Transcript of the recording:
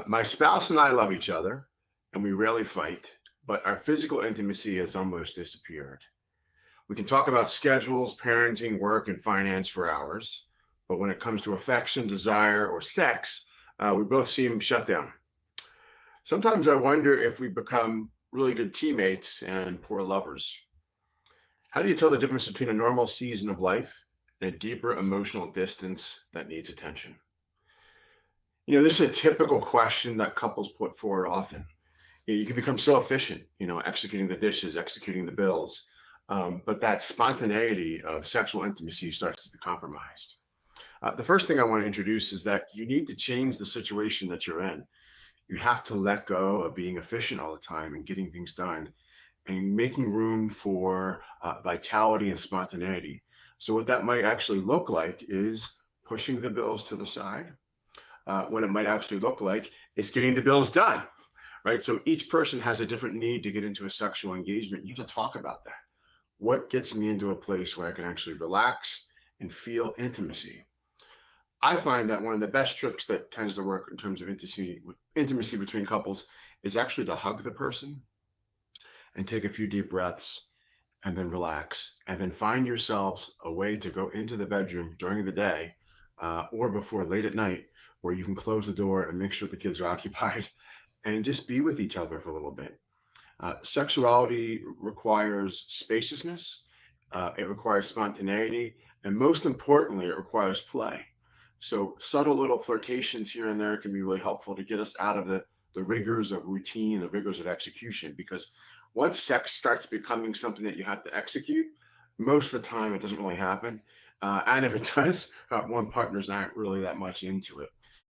My spouse and I love each other, and we rarely fight, but our physical intimacy has almost disappeared. We can talk about schedules, parenting, work, and finance for hours, but when it comes to affection, desire, or sex, we both seem shut down. Sometimes I wonder if we become really good teammates and poor lovers. How do you tell the difference between a normal season of life and a deeper emotional distance that needs attention? This is a typical question that couples put forward often. You can become so efficient, executing the dishes, executing the bills, but that spontaneity of sexual intimacy starts to be compromised. The first thing I want to introduce is that you need to change the situation that you're in. You have to let go of being efficient all the time and getting things done and making room for vitality and spontaneity. So, what that might actually look like is pushing the bills to the side. What it might actually look like is getting the bills done, right? So each person has a different need to get into a sexual engagement. You have to talk about that. What gets me into a place where I can actually relax and feel intimacy? I find that one of the best tricks that tends to work in terms of intimacy between couples is actually to hug the person and take a few deep breaths and then relax and then find yourselves a way to go into the bedroom during the day or before late at night where you can close the door and make sure the kids are occupied and just be with each other for a little bit. Sexuality requires spaciousness, it requires spontaneity, and most importantly, it requires play. So subtle little flirtations here and there can be really helpful to get us out of the rigors of routine, the rigors of execution, because once sex starts becoming something that you have to execute, most of the time it doesn't really happen. And if it does, one partner's not really that much into it.